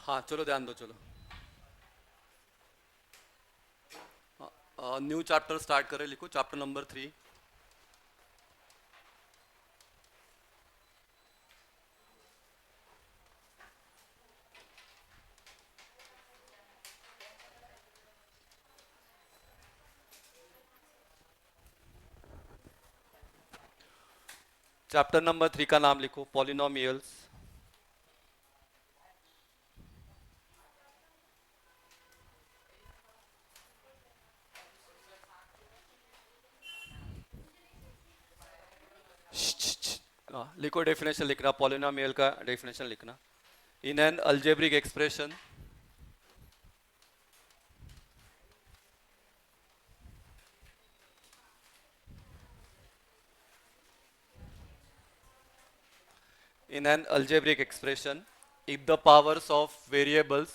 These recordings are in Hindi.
हाँ चलो ध्यान दो चलो। न्यू चैप्टर स्टार्ट करें, लिखो चैप्टर नंबर 3। चैप्टर नंबर 3 का नाम लिखो पॉलिनोमियल्स। लिखो डेफिनेशन लिखना, पॉलिनोमियल का डेफिनेशन लिखना। इन an algebraic expression, in an algebraic expression, if the powers of variables,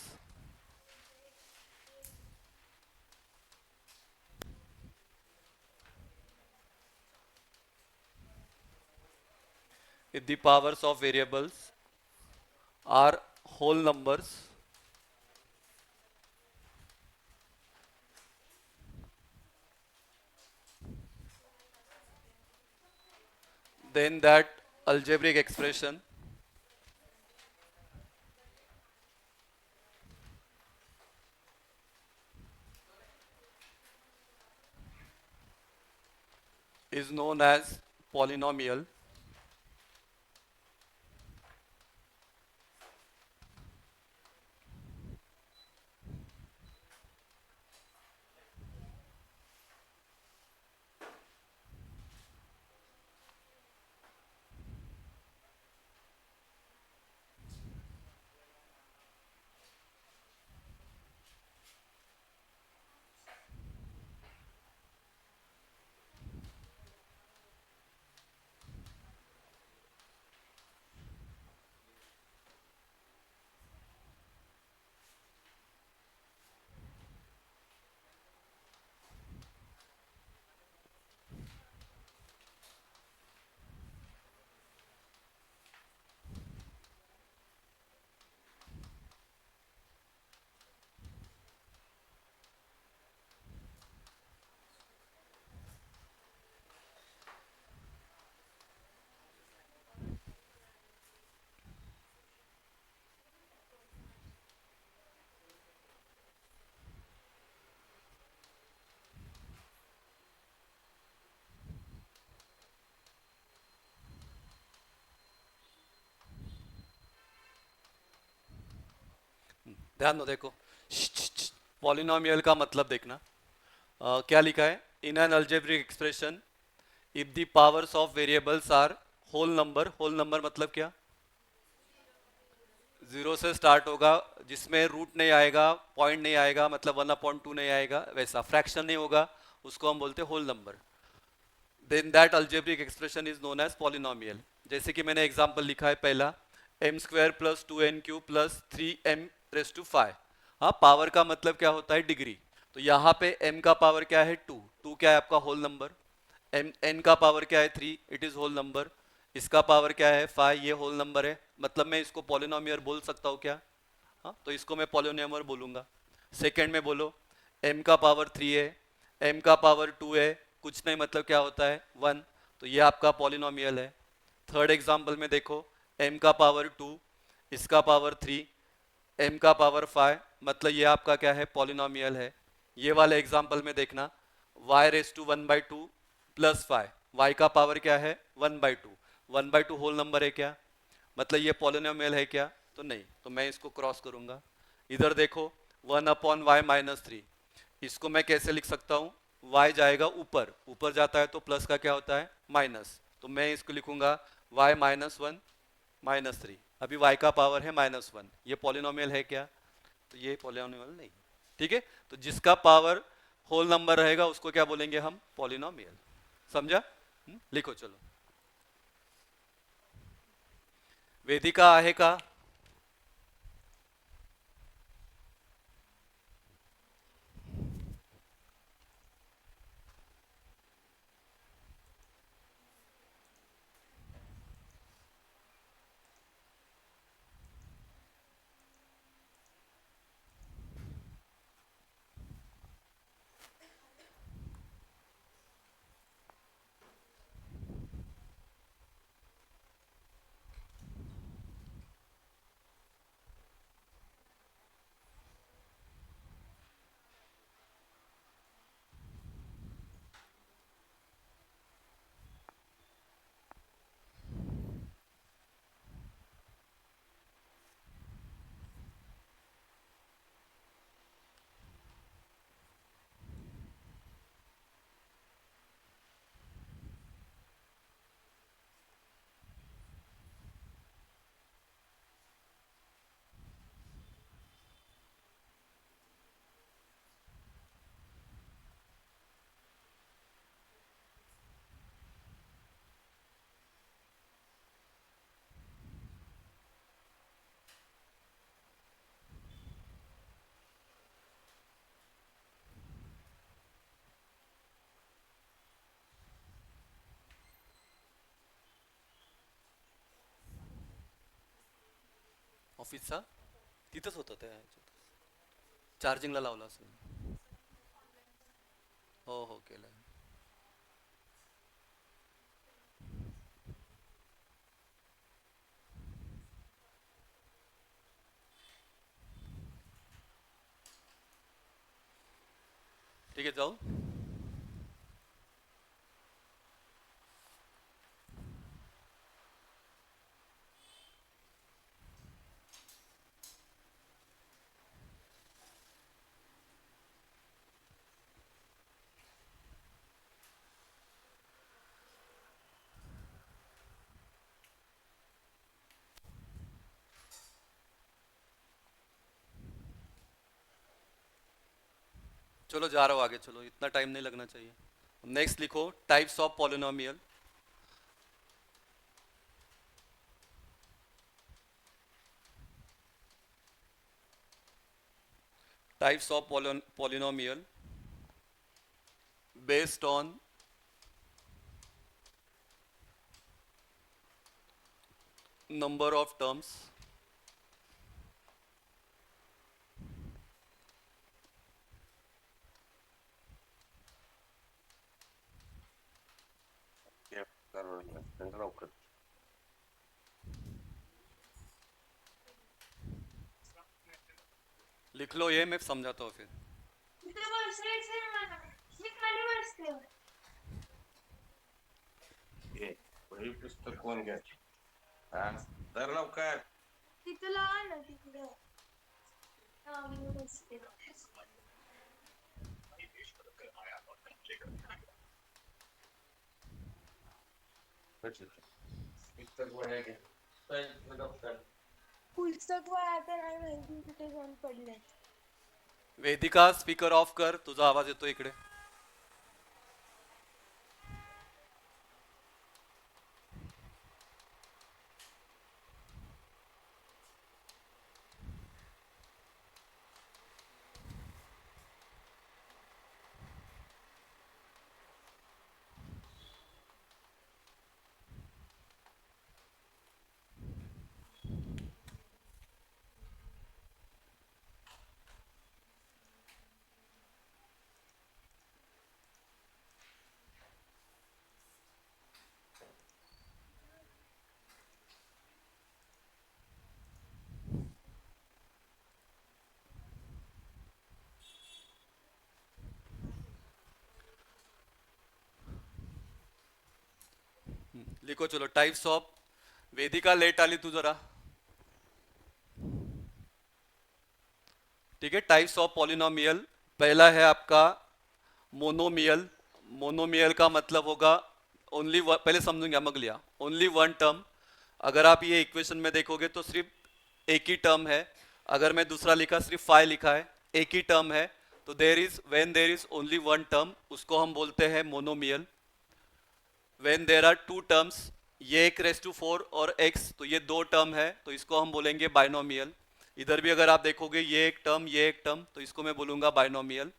if the powers of variables are whole numbers, then that algebraic expression is known as polynomial. ध्यान दो देखो, पॉलिनोमियल का मतलब देखना। क्या लिखा है? In an algebraic expression if the powers of variables are whole number. Whole number मतलब क्या? जीरो से स्टार्ट होगा, जिसमें रूट नहीं आएगा, पॉइंट नहीं आएगा, मतलब 1/2 नहीं आएगा, वैसा फ्रैक्शन नहीं होगा, उसको हम बोलते हैं whole number. Then that algebraic expression is known as polynomial. जैसे कि मैंने एग्जांपल लिखा है पहला, M square plus 2n³ plus 3m⁵। हाँ, पावर का मतलब क्या होता है? डिग्री। तो यहाँ पे m का पावर क्या है? 2। 2 क्या है आपका? Whole number. एम n का पावर क्या है? 3, इट इज होल नंबर। इसका पावर क्या है? 5, ये होल नंबर है। मतलब मैं इसको पॉलिनोमियल बोल सकता हूँ क्या? हाँ, तो इसको मैं पॉलिनोमियल बोलूंगा। सेकेंड में बोलो, m का पावर 3 है, m का पावर 2 है, कुछ नहीं, मतलब क्या होता है? 1। तो ये आपका पॉलिनोमियल है। थर्ड एग्जाम्पल में देखो, m का पावर 2, इसका पावर 3, m का पावर 5, मतलब ये आपका क्या है? पॉलिनोमियल है। ये वाले एग्जाम्पल में देखना, y⁻1/2 प्लस 5, y का पावर क्या है? 1/2। 1/2 होल नंबर है क्या? मतलब ये पॉलिनोमियल है क्या? तो नहीं। तो मैं इसको क्रॉस करूंगा। इधर देखो, 1/y−3, इसको मैं कैसे लिख सकता हूँ? y जाएगा ऊपर, ऊपर जाता है तो प्लस का क्या होता है? माइनस। तो मैं इसको लिखूंगा y−1−3। अभी y का पावर है -1, ये पॉलिनोमियल है क्या? तो ये पॉलिनोमियल नहीं। ठीक है, तो जिसका पावर होल नंबर रहेगा उसको क्या बोलेंगे हम? पॉलिनोमियल। समझा? लिखो चलो। वेदिका आहे का? ऑफिसचा तिथंच होतं त्या चार्जिंगला लावला असेल. हो हो केलं. ठीक आहे जाऊ. चलो जा रहा हूँ आगे, चलो इतना टाइम नहीं लगना चाहिए. नेक्स्ट लिखो types of polynomial. Types of polynomial based on number of terms लवकर. लिख लो, ये मैं समझाता हूँ फिर. तिथे बसायचं मला. मी खाली बसते. ये वही पुस्तक कोण घ्या? हा, तर लवकर. तिथं लावा ना तिकडे. हा, मी बसते. पुस्तक वह्या घ्या. लवकर. पुस्तक वाया तर नाही माहिती कुठे जाऊन पडले. वेदिका स्पीकर ऑफ कर, तुझा आवाज येतो इकडे. लिखो चलो टाइप्स ऑफ. वेदिका लेट आली तू जरा. ठीक है, टाइप्स ऑफ पॉलिनोमियल. पहला है आपका मोनोमियल. मोनोमियल का मतलब होगा ओनली, पहले समझूंगा मग लिया, ओनली वन टर्म. अगर आप ये इक्वेशन में देखोगे तो सिर्फ एक ही टर्म है. अगर मैं दूसरा लिखा, सिर्फ फाइव लिखा है, एक ही टर्म है, तो there is when there is only one term, उसको हम बोलते हैं monomial. When there are two terms, ये एक रेस टू फोर और एक्स, तो ये दो टर्म है, तो इसको हम बोलेंगे बाइनोमियल. इधर भी अगर आप देखोगे ये एक टर्म ये एक टर्म, तो इसको मैं बोलूंगा बाइनोमियल.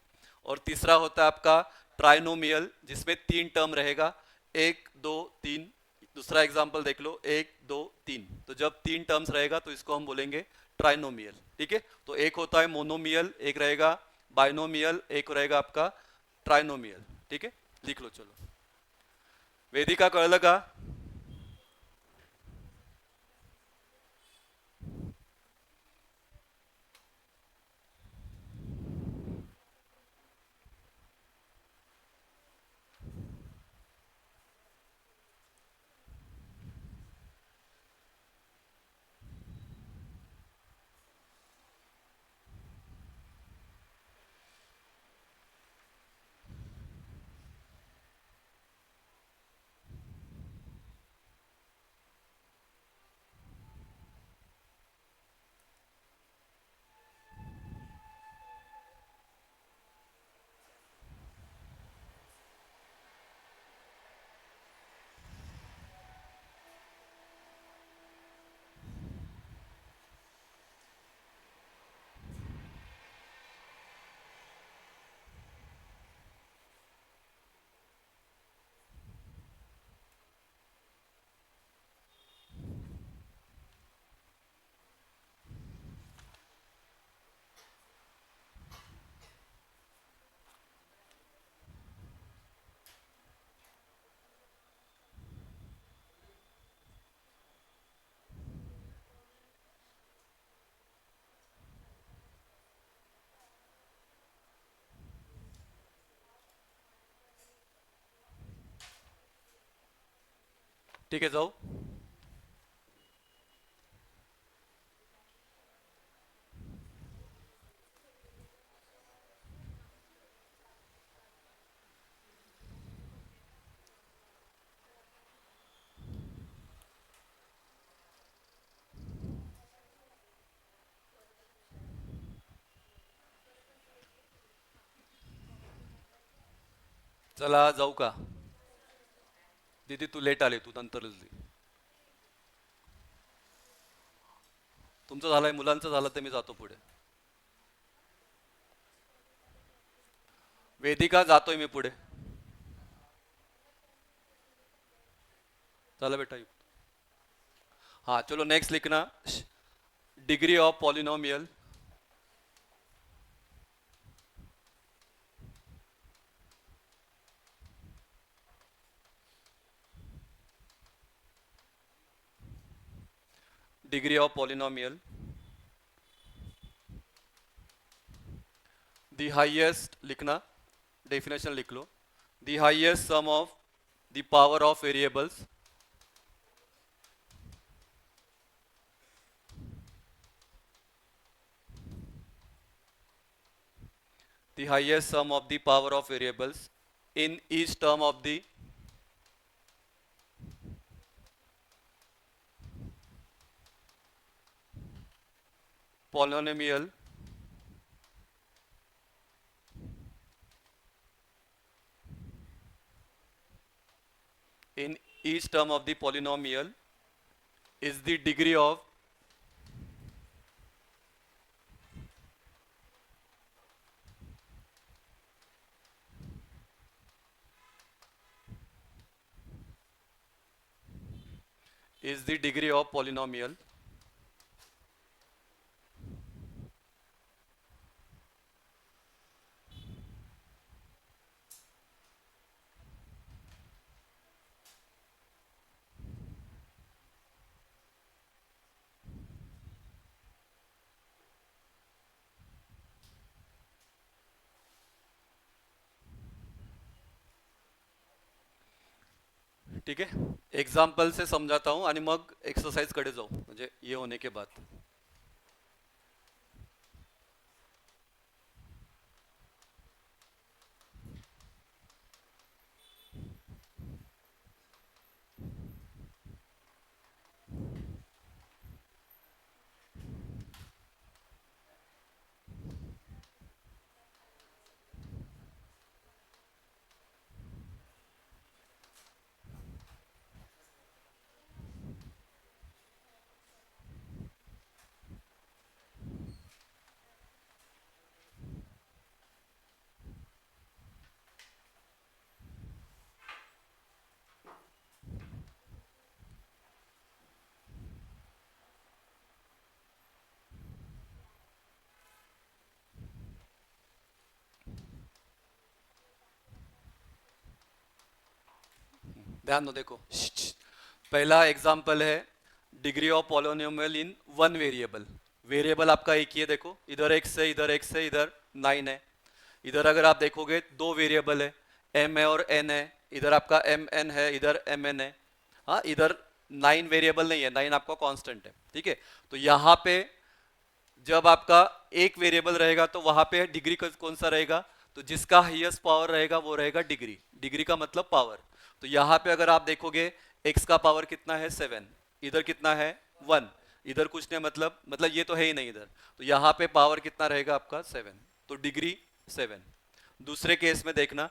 और तीसरा होता है आपका ट्राइनोमियल, जिसमें तीन टर्म रहेगा, एक दो तीन. दूसरा एग्जाम्पल देख लो, एक दो तीन, तो जब तीन टर्म्स रहेगा तो इसको हम बोलेंगे ट्राइनोमियल. ठीक है, तो एक होता है मोनोमियल, एक रहेगा बाइनोमियल, एक रहेगा आपका ट्राइनोमियल. ठीक है, लिख लो चलो. वेदिका कळलं का? ठीक है जाओ। चला जाऊ का? दीदी तू लेट आली, तू नंतरच दे. तुमचं झालंय, मुलांचं झालं तर मी जातो पुढे. वेदिका जातोय मी पुढे. चला बेटा. हाँ चलो नेक्स्ट लिखना, degree of polynomial. Degree of polynomial, the highest लिखना, डेफिनेशन लिख लो. The highest sum of the power of variables the highest sum of the power of variables in each term of the polynomial in each term of the polynomial is the degree of polynomial ठीक है. एग्जाम्पल से समझाता हूं आणि मग एक्सरसाइज कडे जाऊ, म्हणजे ये होने के बाद. ध्यान दो, देखो पहला एग्जाम्पल है degree of polynomial in one variable. Variable आपका एक ही है, देखो इधर x है, इधर x है, इधर 9 है. इधर अगर आप देखोगे दो वेरिएबल है, m है और n है. इधर आपका mn है, इधर mn है. हाँ इधर 9 वेरिएबल नहीं है, 9 आपका कांस्टेंट है. ठीक है, तो यहाँ पे जब आपका एक वेरिएबल रहेगा तो वहां पे डिग्री कौन सा रहेगा, तो जिसका हाईएस्ट पावर रहेगा वो रहेगा डिग्री. डिग्री का मतलब पावर. तो यहाँ पे अगर आप देखोगे x का पावर कितना है 7, इधर कितना है 1, इधर कुछ नहीं, मतलब ये तो है ही नहीं इधर. तो यहाँ पे पावर कितना रहेगा आपका 7, तो डिग्री 7. दूसरे केस में देखना,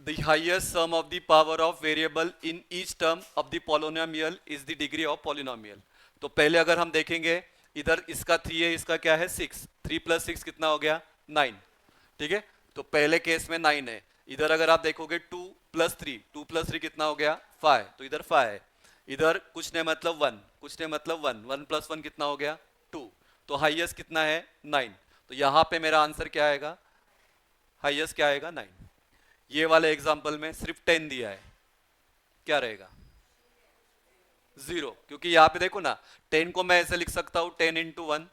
the highest sum of the power of variable in each term of the polynomial is the degree of polynomial. तो पहले अगर हम देखेंगे इधर इसका 3 है, इसका क्या है 6, 3 + 6 कितना हो गया 9. ठीक है, तो पहले केस में 9 है. इधर अगर आप देखोगे 2 + 3, 2 + 3 कितना हो गया 5, तो इधर 5 है. इधर कुछ नहीं मतलब 1, कुछ नहीं मतलब 1, 1 + 1 कितना हो गया 2. तो हाईएस्ट कितना है 9. तो यहाँ पे मेरा आंसर क्या आएगा, हाईएस्ट क्या आएगा 9. ये वाले एग्जाम्पल में सिर्फ 10 दिया है, क्या रहेगा 0, क्योंकि यहाँ पे देखो ना 10 को मैं ऐसे लिख सकता हूँ 10 × 1,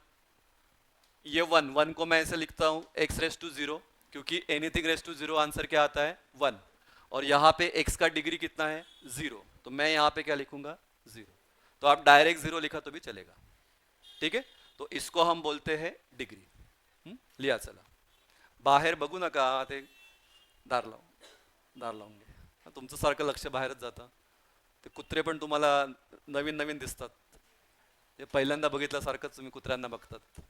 ये 1 को मैं ऐसे लिखता हूँ x⁻⁴, क्योंकि एनीथिंग ⁻⁴ आंसर क्या आता है 1. और यहाँ पे x का डिग्री कितना है 0, तो मैं यहाँ पे क्या लिखूंगा 0। तो आप डायरेक्ट 0 लिखा तो भी चलेगा, ठीक है। तो इसको हम बोलते हैं डिग्री। लिया चला बाहेर बघू नका ते दार लावून घे, तुमचं सारखं लक्ष बाहेरच जातं। ते कुत्रे पण तुम्हाला नवीन नवीन दिसतात, ते पहिल्यांदा बघितल्यासारखंच तुम्ही कुत्र्यांना बघतात।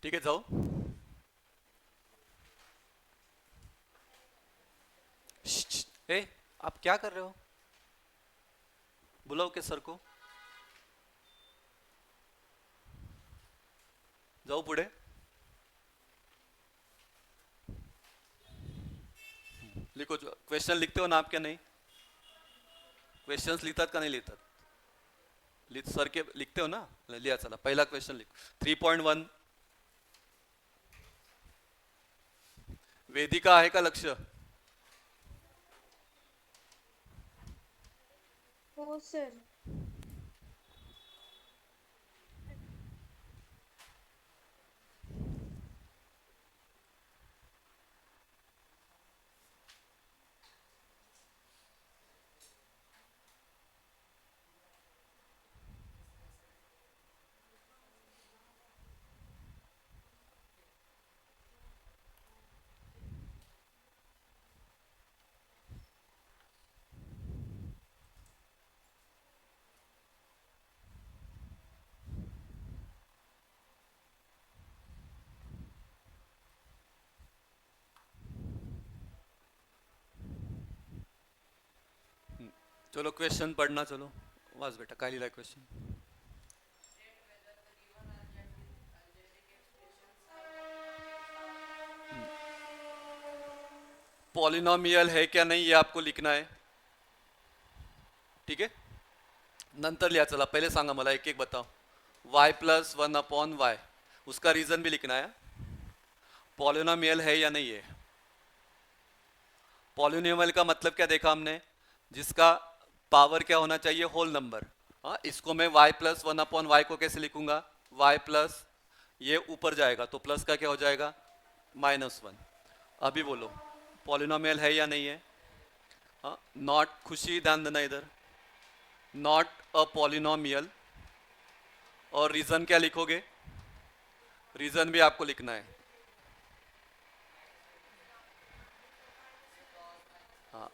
ठीक है जाओ। ए, आप क्या कर रहे हो, बुलाओ के सर को, जाओ पुढे। लिखो, क्वेश्चन लिखते हो ना आप क्या नहीं, क्वेश्चंस लिखतात का नहीं लिखतात, सर के लिखते हो ना। लिया चला पहला क्वेश्चन लिख 3.1 वेदिका आहे का लक्ष। हो सर। चलो क्वेश्चन पढ़ना, चलो वाच बेटा काय लिहिलाय क्वेश्चन। पॉलिनोमियल है क्या नहीं ये आपको लिखना है, ठीक है। नंतर लिहा चला, पहले सांगा मला एक एक बताओ। y+1/y, उसका रीजन भी लिखना है। पॉलिनोमियल है या नहीं है। पॉलिनोमियल का मतलब क्या देखा हमने, जिसका पावर क्या होना चाहिए होल नंबर। हाँ, इसको मैं y+1/y को कैसे लिखूंगा, y प्लस ये ऊपर जाएगा तो प्लस का क्या हो जाएगा -1। अभी बोलो पॉलिनोमियल है या नहीं है। हाँ, नॉट, खुशी ध्यान देना इधर, नॉट अ पॉलिनोमियल। और रीजन क्या लिखोगे, रीजन भी आपको लिखना है। हाँ,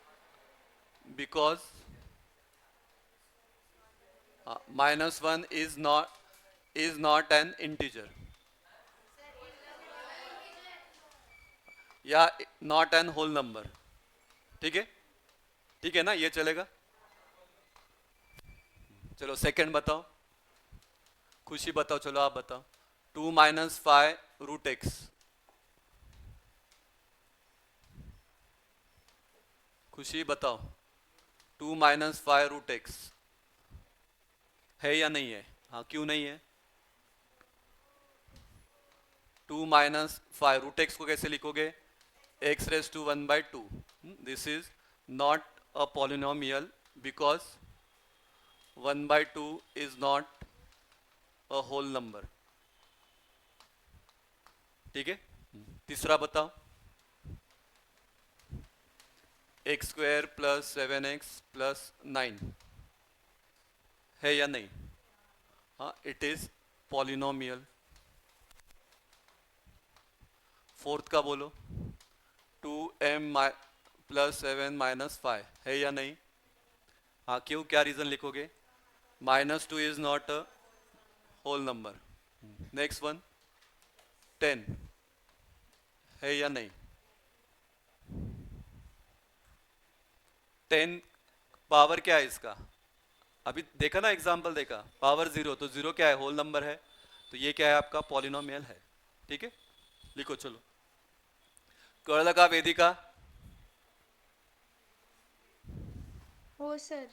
because -1 is not an integer, या नॉट एन होल नंबर, ठीक है, ठीक है ना, ये चलेगा। चलो सेकंड बताओ, खुशी बताओ, चलो आप बताओ। 2 - 5√x, खुशी बताओ 2 - 5√x है या नहीं है। हाँ, क्यों नहीं है। 2 - 5√x को कैसे लिखोगे, x⁻²। This is not a polynomial because 1/2 is not a whole number. ठीक है. तीसरा बताओ. x² प्लस 7x प्लस 9 है या नहीं. हाँ, इट इज पॉलिनोमियल. फोर्थ का बोलो. 2m प्लस 7 माइनस 5 है या नहीं. हाँ, क्यों, क्या रीजन लिखोगे. -2 is not a whole number. Next one. 10 है या नहीं. 10 पावर क्या है इसका. अभी देखा ना, एग्जाम्पल देखा. पावर 0, तो 0 क्या है, होल नंबर है. तो ये क्या है, आपका पॉलिनोमियल है. ठीक है. लिखो चलो. कळलं का वेदिका. हो सर.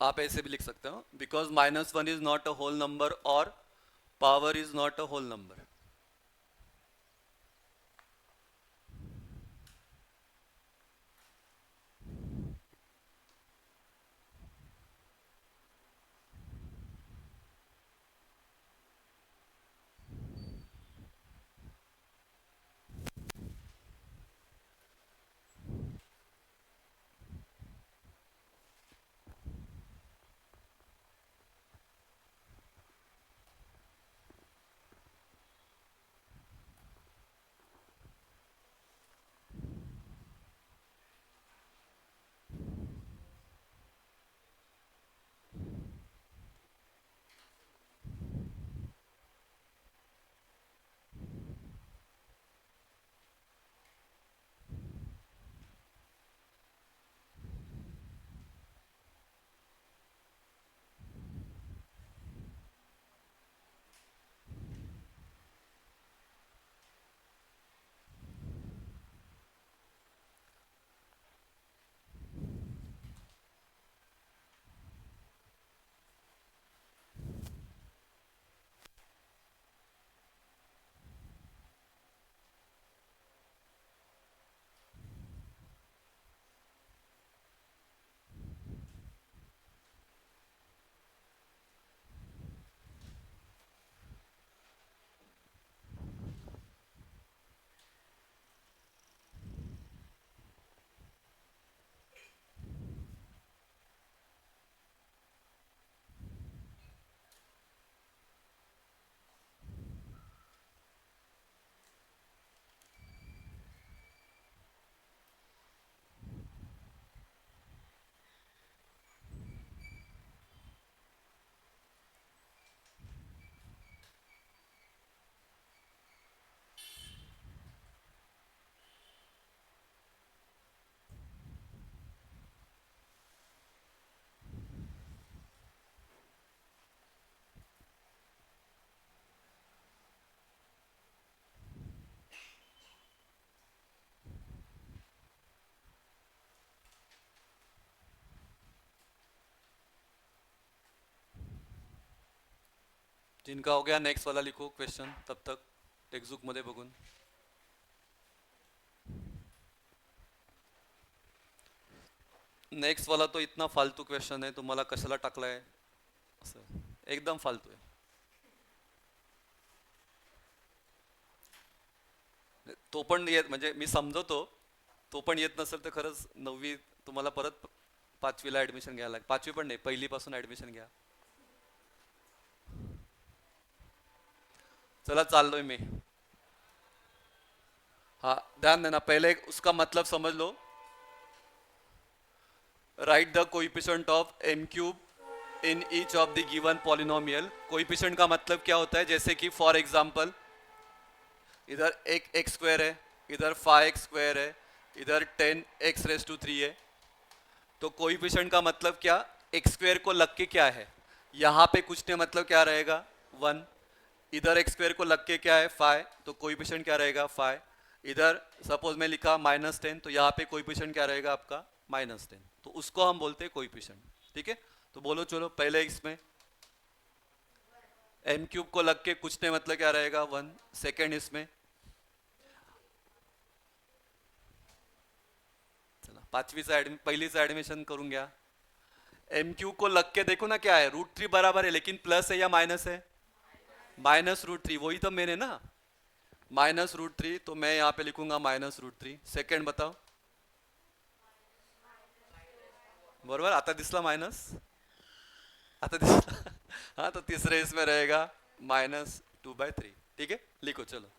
आप ऐसे भी लिख सकते हो, because -1 is not a whole number और power is not a whole number. जिनका हो गया नेक्स्ट वाला लिखो क्वेश्चन, तब तक टेक्स्टबुक मध्ये बघून. नेक्स्ट वाला तो इतना फालतू क्वेश्चन आहे, तुम्हाला कशाला टाकलाय असं, एकदम फालतू आहे. तो पण येत, म्हणजे मी समजवतो, तो पण येत नसेल तर खरंच 9वी तुम्हाला परत 5वीला ऍडमिशन घ्यायला लागेल. 5वी पण नाही, पहिलीपासून ऍडमिशन घ्या. चला चाललोय मी. हाँ, ध्यान देना, पहले उसका मतलब समझ लो. Write the coefficient of m cube in each of the given polynomial. Coefficient का मतलब क्या होता है, जैसे कि फॉर एग्जांपल इधर एक एक्स स्क्वायर है, इधर 5x² है, इधर 10x⁻³ है. तो कोइफिशिएंट का मतलब क्या, एक्स स्क्वायर को लग के क्या है, यहाँ पे कुछ ने मतलब क्या रहेगा 1. इधर एक्स स्क्वायर को लग के क्या है 5, तो कोइफिशिएंट क्या रहेगा 5. इधर सपोज मैं लिखा -10, तो यहाँ पे कोइफिशिएंट क्या रहेगा आपका -10. तो उसको हम बोलते हैं कोइफिशिएंट. ठीक है, तो बोलो चलो पहले इसमें m क्यूब को लग के कुछ ने मतलब क्या रहेगा 1. सेकेंड इसमें चला पांचवी से पहली से एडमिशन करूंगा. m क्यूब को लग के देखो ना क्या है, √3 बराबर है, लेकिन प्लस है या माइनस है, -√3. वही तो मैंने ना -√3, तो मैं यहाँ पे लिखूंगा -√3. सेकंड बताओ, बरोबर आता दिसला माइनस, आता दिसला. हाँ, तो तीसरे इसमें रहेगा -2/3. ठीक है, लिखो चलो.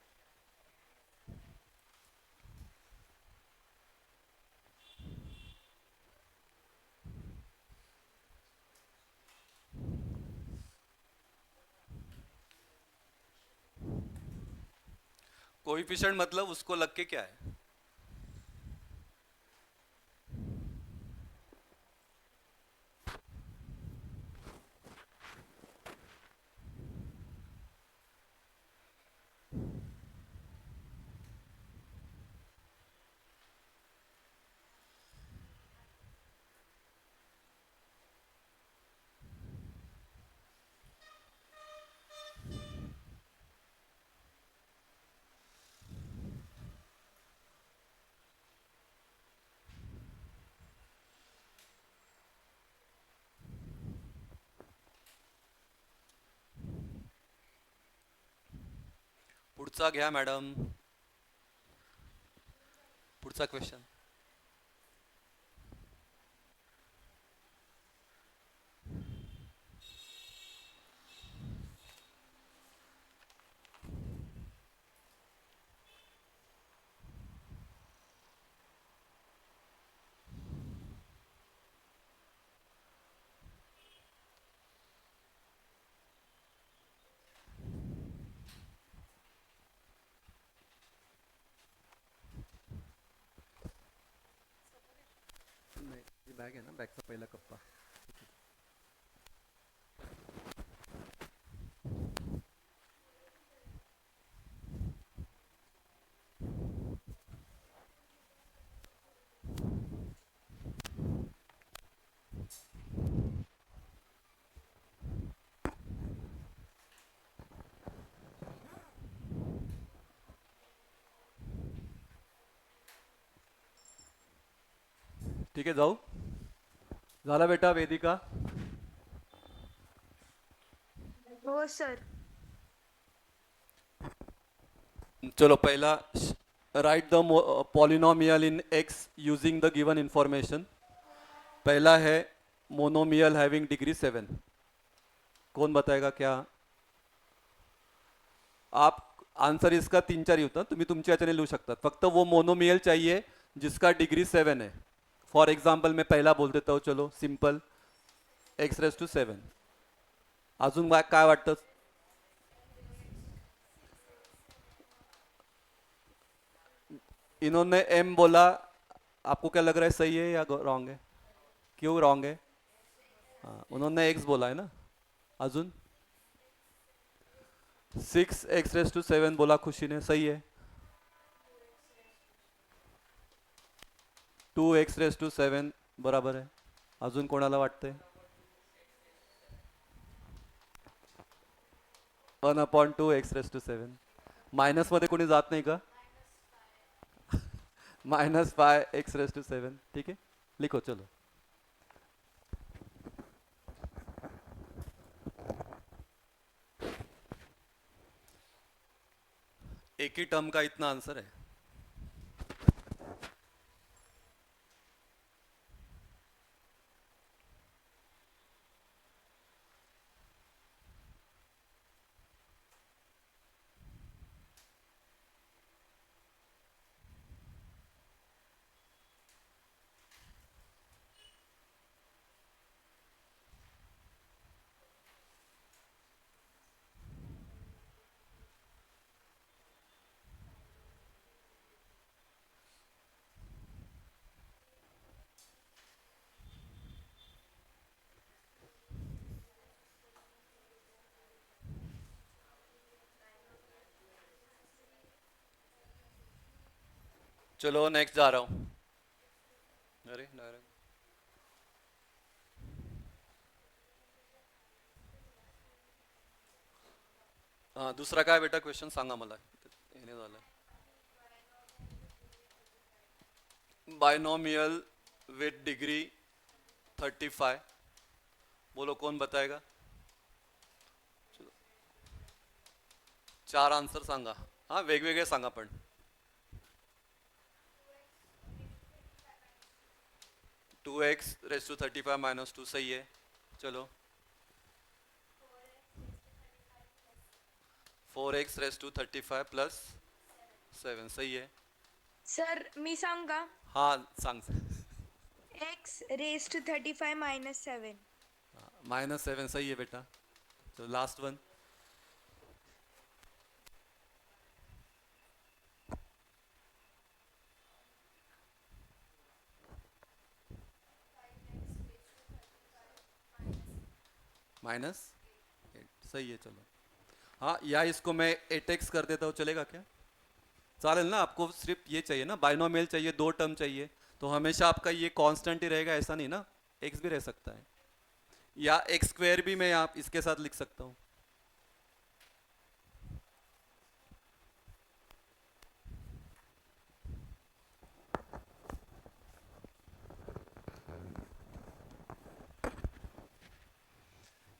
कोएफिशिएंट मतलब उसको लग के क्या है, पुढचा घ्या मॅडम, पुढचा क्वेश्चन. बॅग आहे ना, बॅगचा पहिला कप्पा. ठीक आहे, जाऊ. झाला बेटा वेदिका. हो सर. चलो पहला, right the polynomial in x using the given information. पहला है मोनोमियल हैविंग डिग्री 7. कौन बताएगा क्या, आप आंसर इसका 3-4 ही होता, तुम्ही तुमच्या याच्याने लिहू शकतात. फक्त वो मोनोमियल चाहिए जिसका डिग्री 7 है. फॉर एग्जाम्पल मैं पहला बोल देता हूँ, चलो सिंपल x⁻⁷. अजून काय वाटतं, इन्होंने m बोला, आपको क्या लग रहा है सही है या रॉन्ग है, क्यों रॉन्ग है. हाँ, उन्होंने x बोला है ना. अजून 6x⁻⁷ बोला खुशी ने, सही है. 2x⁻⁷ बराबर आहे. अजून कोणाला वाटतंय 1/2x⁻⁷. मायनस मध्ये कोणी जात नाही का, -5x⁻⁷. ठीक है, लिखो चलो. एक ही टर्म का इतना आंसर है. चलो नेक्स्ट जा रहा हूँ। अरे डायरेक्ट हाँ दुसरा काय बेटा क्वेश्चन सांगा मला येणे झालं बायनोमियल विथ डिग्री 35 बोलो कौन बताएगा चार आन्सर सांगा हाँ वेगवेगळे सांगा पण 2x⁵ -2 सही है चलो 4x⁵ प्लस 7 सही है सर मी सांग का हाँ सांग x⁵ -7 -7 सही है बेटा तो लास्ट वन -8 सही है चलो हाँ या इसको मैं 8x कर देता हूँ चलेगा क्या चालेल ना आपको सिर्फ ये चाहिए ना बाइनोमियल चाहिए दो टर्म चाहिए तो हमेशा आपका ये कांस्टेंट ही रहेगा ऐसा नहीं ना x भी रह सकता है या x² भी मैं आप इसके साथ लिख सकता हूँ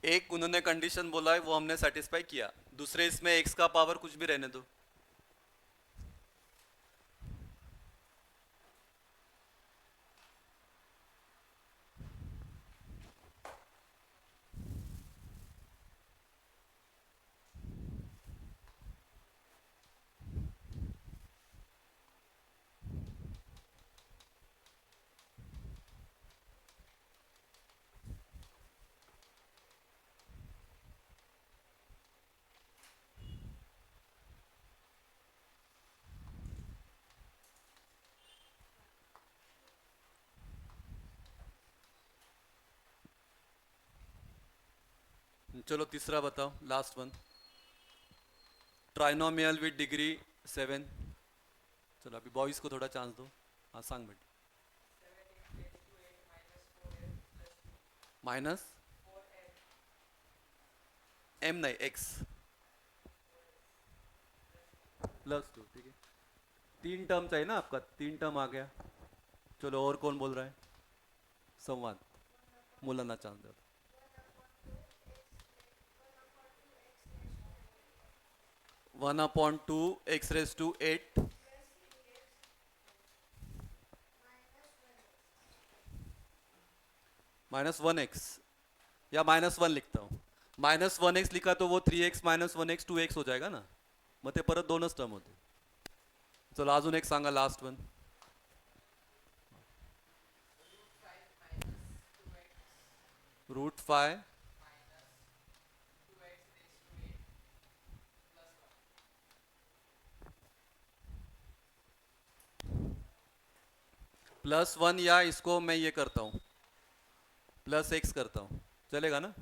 एक उन्होंने कंडीशन बोला है वो हमने सेटिस्फाई किया दूसरे इसमें x का पावर कुछ भी रहने दो चलो तीसरा बताओ last one trinomial with degree 7 चलो अभी बॉयज को थोड़ा चांस दो हाँ सांग बेटा माइनस m नहीं x +2 ठीक है तीन टर्म चाहिए ना आपका तीन टर्म आ गया चलो और कौन बोल रहा है संवाद मुलांना चांस दो 1/2 x⁵ -1x या -1 लिखता हूँ -1x लिखा तो वो 3x -1x 2x हो जाएगा ना मग ते परत दोनच टर्म होते चलो अजून एक सांगा लास्ट वन √5 +1 या इसको मैं ये करता हूँ +x करता हूँ चलेगा ना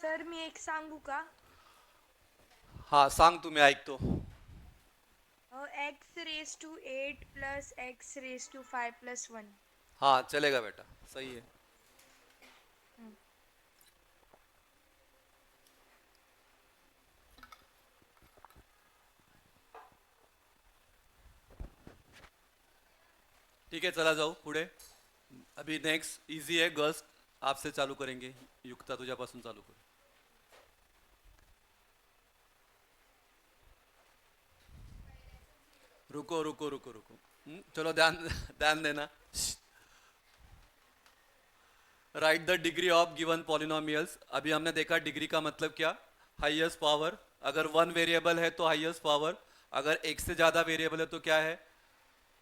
सर मी एक सांगू का हाँ सांग तुम्ही ऐकतो x⁵ प्लस x⁵ प्लस 1 हाँ चलेगा बेटा सही है ठीक है चला जाऊ पुढे अभी नेक्स्ट इजी है गर्ल्स आपसे चालू करेंगे युक्ता तुझ्यापासून चालू करू रुको रुको रुको रुको चलो ध्यान ध्यान देना right the degree of given polynomials. अभी हमने देखा डिग्री का मतलब क्या, हाईएस्ट पावर। अगर वन वेरिएबल है तो हाईएस्ट पावर, अगर एक से ज़्यादा वेरिएबल है तो क्या है,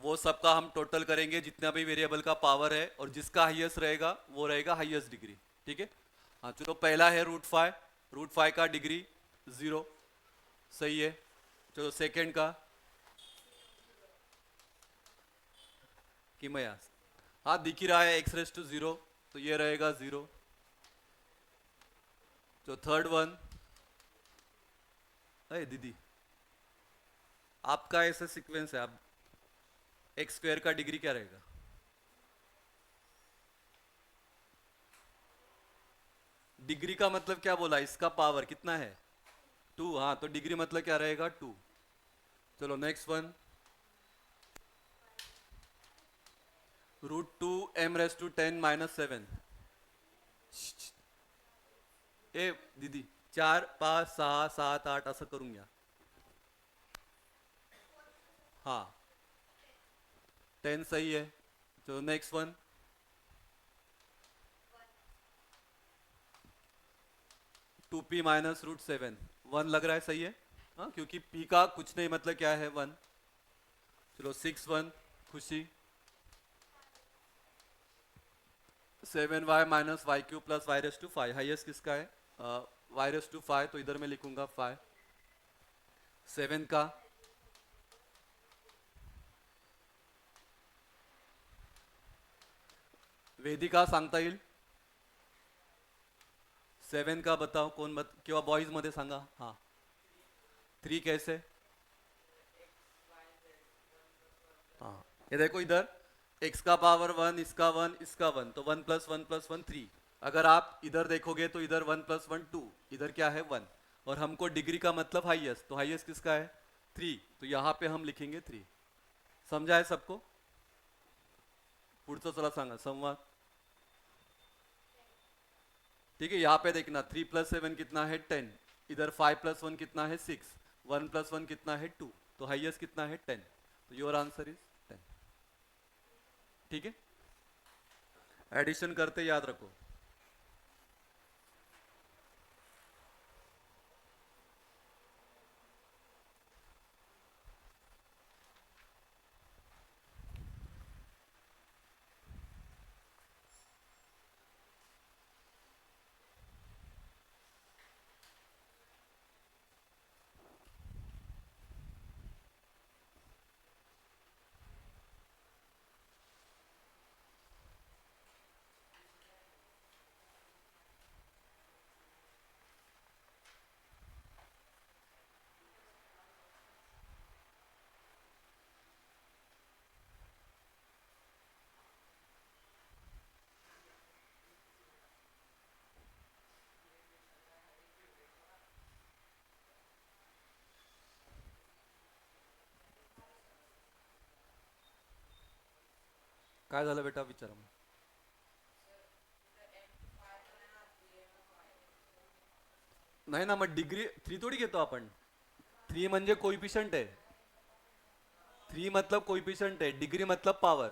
वो सबका हम टोटल करेंगे जितना भी वेरिएबल का पावर है, और जिसका हाईएस्ट रहेगा वो रहेगा हाईएस्ट डिग्री। ठीक है, हाँ चलो पहला है रूट फाइव का डिग्री 0, सही है। चलो सेकेंड का किमयास, हाँ दिख ही रहा है x⁻0, तो ये रहेगा 0। तो थर्ड वन, अरे दीदी आपका ऐसा सीक्वेंस है, आप x² का डिग्री क्या रहेगा, डिग्री का मतलब क्या बोला, इसका पावर कितना है 2, हाँ तो डिग्री मतलब क्या रहेगा 2। चलो नेक्स्ट वन, √2m⁻10⁻7। ए दीदी 4 5 6 7 8 असं करून घ्या, हाँ 10 सही है। तो नेक्स्ट वन, 2p⁻√7, 1 लग रहा है, सही है, हाँ क्योंकि p का कुछ नहीं मतलब क्या है 1। चलो 6 1 खुशी, 7y⁻y³ + y⁻5, हाईएस्ट किसका है y⁻5, तो इधर मैं लिखूंगा 5। 7 का वेदिका सांगता येईल, 7 का बताओ कोण किंवा बॉईज मध्ये सांगा, हाँ 3 कैसे, हाँ ये देखो इधर x का पावर 1, इसका 1, इसका 1, तो 1 + 1 + 1 3। अगर आप इधर देखोगे तो इधर 1 + 1 2, इधर क्या है 1, और हमको डिग्री का मतलब हाईएस्ट, तो हाईएस्ट किसका है 3, तो यहाँ पे हम लिखेंगे 3। समझा है सबको, पुढचं चला सांगा संवाद। ठीक है, यहाँ पे देखना 3 + 7 कितना है 10, इधर 5 + 1 कितना है 6, 1 + 1 कितना है 2, तो हाईएस्ट कितना है 10, तो योर आंसर इज 10। ठीक है, एडिशन करते याद रखो। काय झालं बेटा विचारा मग. नाही ना, मग डिग्री 3 थोड़ी घेतो आपण. 3 म्हणजे कोइफिशिएंट है, 3 मतलब कोइफिशिएंट है, डिग्री मतलब पावर.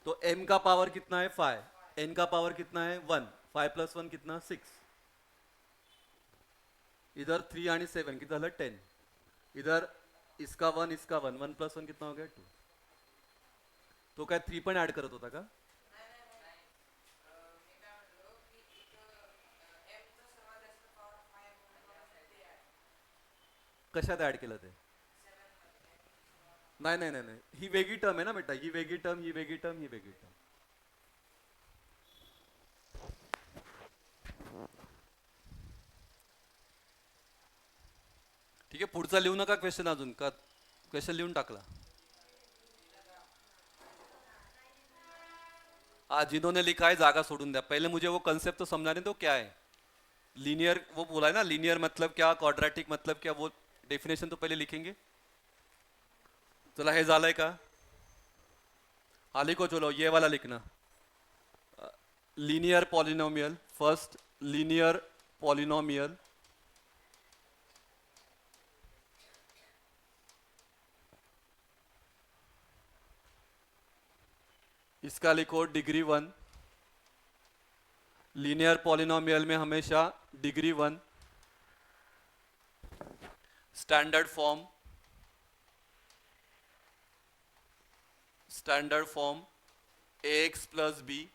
तो m का पावर कितना है 5, n का पावर कितना है 1, 5 + 1 कितना 6, इधर 3 आणि 7 कितना झालं 10, इधर इसका 1 इसका 1, 1 + 1 कितना हो गया 2. तो काय 3 पण ऍड करत होता का. कशात ऍड केलं ते. नाही नाही नाही नाही, ही वेगळी टर्म आहे ना बेटा, ही वेगळी टर्म, ही वेगळी टर्म, ही वेगळी टर्म. ठीक आहे, पुढचा लिहू नका क्वेश्चन अजून का, क्वेश्चन लिहून टाकला. हाँ जिन्होंने लिखा है जागा सोडून द्या, पहले मुझे वो कंसेप्ट तो समझाने दो क्या है लीनियर, वो बोला है ना लीनियर मतलब क्या, क्वाड्रेटिक मतलब क्या, वो डेफिनेशन तो पहले लिखेंगे. चला हे झालंय का, हाँ लिखो, चलो ये वाला लिखना. Linear polynomial, first linear polynomial इसका लिखो डिग्री 1, लीनियर पॉलिनोमियल में हमेशा degree 1, standard form ax plus b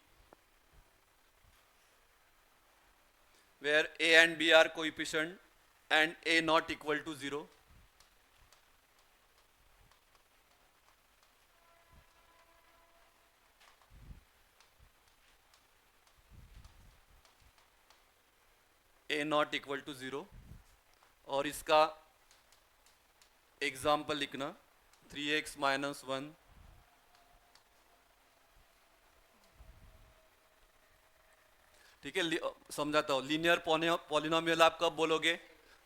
where a and b are coefficient and a not equal to 0. a not equal to 0 और इसका एग्जाम्पल लिखना 3x माइनस 1 ठीक है। समझाता हूँ। लीनियर पॉलिनोमियल आप कब बोलोगे?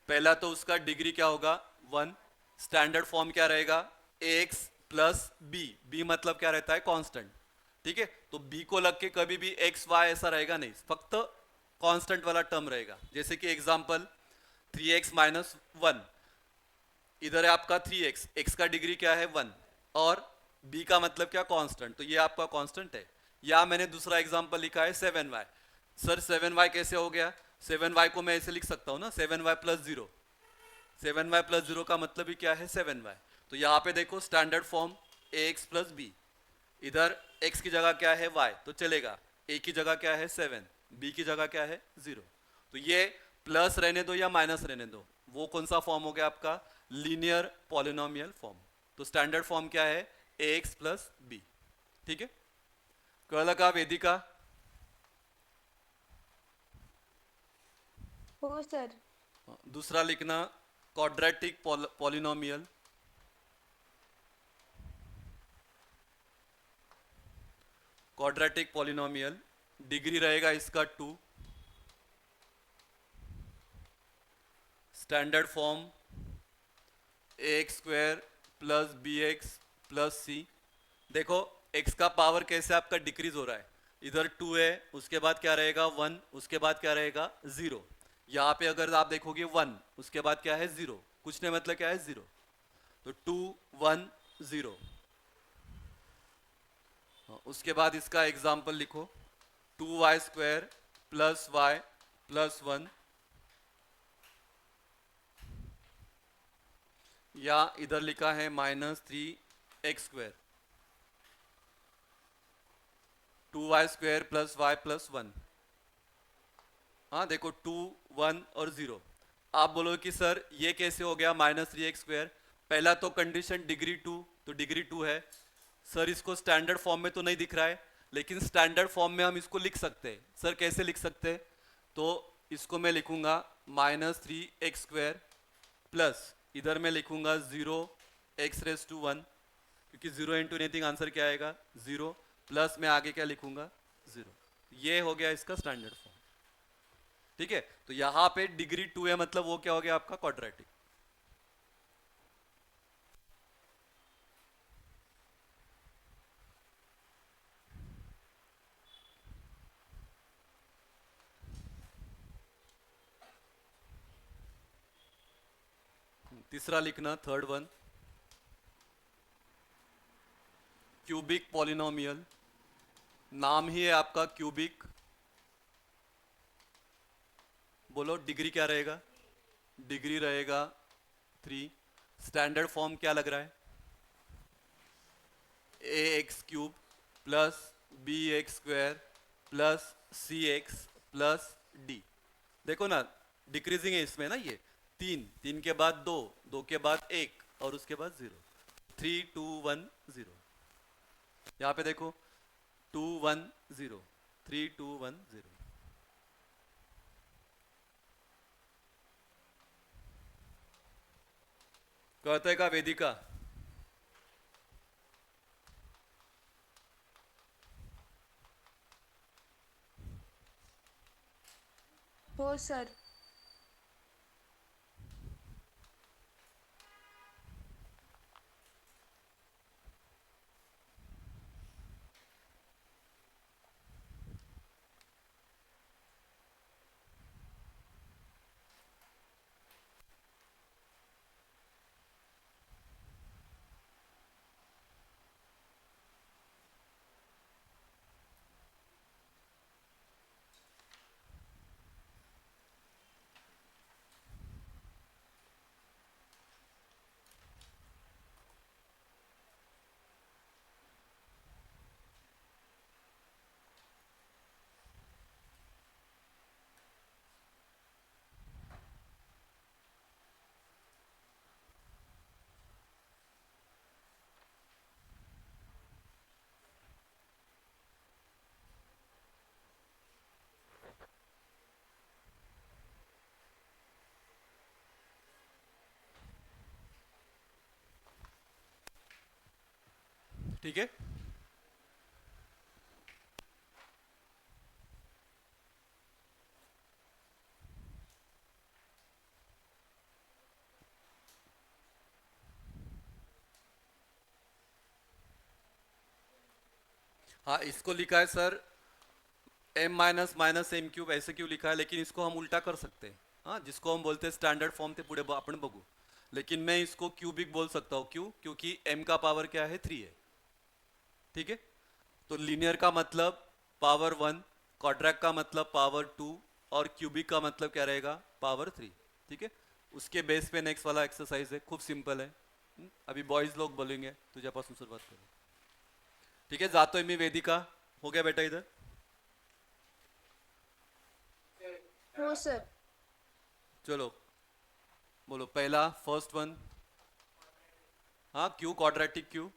पहला तो उसका डिग्री क्या होगा? 1। स्टैंडर्ड फॉर्म क्या रहेगा? ax प्लस बी, बी मतलब क्या रहता है? कांस्टेंट। ठीक है, तो b को लग के कभी भी x y ऐसा रहेगा नहीं, फक्त कांस्टेंट वाला टर्म रहेगा। जैसे कि एग्जांपल 3x माइनस 1, इधर है आपका 3x, x का डिग्री क्या है? 1 और b का मतलब क्या? कांस्टेंट, तो ये आपका कांस्टेंट है। या मैंने दूसरा एग्जांपल लिखा है 7y। सर 7y कैसे हो गया? 7y को मैं ऐसे लिख सकता हूँ ना, 7y प्लस 0। 7y प्लस 0 का मतलब ही क्या है? 7y। तो यहाँ पे देखो standard form ax plus B, इधर x की जगह क्या है? y, तो चलेगा। a की जगह क्या है? 7, b की जगह क्या है? 0। तो ये प्लस रहने दो या माइनस रहने दो, वो कौन सा फॉर्म हो गया आपका? Linear polynomial form. तो स्टैंडर्ड फॉर्म क्या है? ax plus B. ठीक है, कळलं का वेदिका? हो सर। दूसरा लिखना quadratic polynomial. Quadratic polynomial degree रहेगा इसका 2, standard form ax square plus bx plus c। देखो x का पावर कैसे आपका डिक्रीज हो रहा है, इधर 2 है, उसके बाद क्या रहेगा? 1, उसके बाद क्या रहेगा? 0। यहाँ पे अगर आप देखोगे 1, उसके बाद क्या है? 0। कुछ नहीं, मतलब क्या है? 0। तो 2 1 0। उसके बाद इसका एग्जाम्पल लिखो 2y square plus y plus 1, या इधर लिखा है minus 3x square, 2y square plus y plus 1। हाँ देखो 2 1 और 0। आप बोलो कि सर ये कैसे हो गया माइनस 3x स्क्वायर? पहला तो कंडीशन डिग्री 2, तो डिग्री 2 है। सर इसको स्टैंडर्ड फॉर्म में तो नहीं दिख रहा है, लेकिन स्टैंडर्ड फॉर्म में हम इसको लिख सकते हैं। सर कैसे लिख सकते हैं? तो इसको मैं लिखूंगा माइनस 3x स्क्वायर प्लस इधर मैं लिखूंगा 0x⁻1, क्योंकि 0 इंटू एनीथिंग आंसर क्या आएगा? 0, प्लस मैं आगे क्या लिखूंगा? 0। ये हो गया इसका स्टैंडर्ड फॉर्म। ठीक है, तो यहां पे डिग्री 2 है, मतलब वो क्या हो गया आपका? क्वाड्रेटिक। तीसरा लिखना, थर्ड वन, क्यूबिक पॉलिनोमियल। नाम ही है आपका क्यूबिक। बोलो डिग्री क्या रहेगा? डिग्री रहेगा 3। स्टैंडर्ड फॉर्म क्या लग रहा है? ax³ plus bx² plus cx plus d। देखो ना डिक्रीजिंग है इसमें ना, ये 3, 3 के बाद 2, 2 के बाद 1 और उसके बाद 0। 3 2 1 0। यहाँ पे देखो 2 1 0, 3 2 1 0। कहते का वेदिका? हो सर। ठीक है। हाँ, इसको लिखा है sir m minus minus M cube, ऐसे क्यों लिखा है, लेकिन इसको हम उल्टा कर सकते हैं। हाँ, जिसको हम बोलते हैं स्टैंडर्ड फॉर्म थे पुढे आपण बघू, लेकिन मैं इसको क्यूबिक बोल सकता हूँ। क्यों? क्योंकि m का पावर क्या है, 3 है। ठीक है, तो लीनियर का मतलब पावर 1, क्वाड्रैक का मतलब पावर 2 और क्यूबिक का मतलब क्या रहेगा, पावर 3। ठीक है, उसके बेस पे नेक्स्ट वाला एक्सरसाइज है, खूप सिंपल है। अभी बॉयज लोग बोलेंगे, तुझ्यापासून सुरुवात करू। ठीक है, जातोय मी। वेदिका, हो गया बेटा इधर? हो सर। चलो बोलो पहला, फर्स्ट वन। हाँ, क्यू, क्वाड्रेटिक क्यू,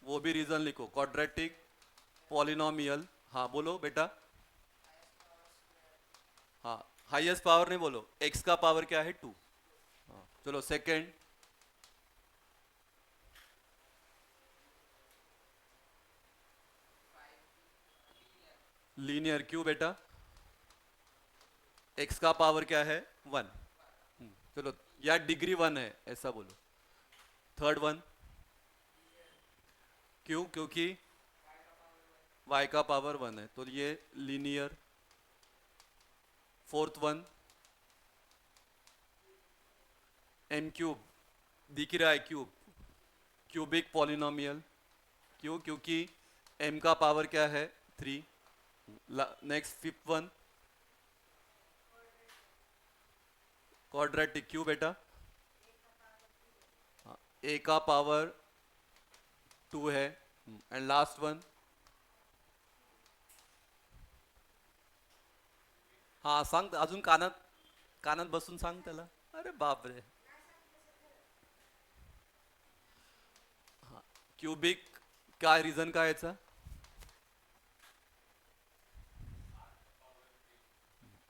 वो भी रीजन लिखो, क्वाड्रेटिक पॉलिनोमियल। हाँ बोलो बेटा। हाँ, हाईएस्ट पावर नहीं बोलो, एक्स का पावर क्या है, 2। हाँ चलो सेकंड, लीनियर क्यू बेटा, एक्स का पावर क्या है, 1। चलो, या डिग्री 1 है ऐसा बोलो। थर्ड वन, क्यों? क्योंकि y का पावर 1 है, तो ये linear. Fourth one, M cube, दिख रहा है क्यूब, क्यूबिक पॉलिनोमियल। क्यों? क्योंकि m का पावर क्या है, 3। Next fifth one, quadratic Q बेटा, a का पावर 2 है। एंड लास्ट वन, हाँ सांग अजून, कानात कानात बसून सांग त्याला। अरे बाप रे, क्यूबिक काय रीजन काय याचा?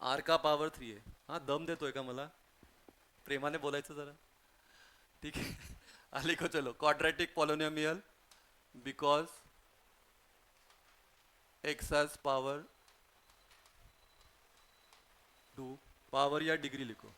आर का पावर 3 आहे। हाँ, दम देतोय का मला? प्रेमाने बोलायचं जरा। ठीक है, आली को चलो, quadratic polynomial because x has power 2। Power या डिग्री लिखो।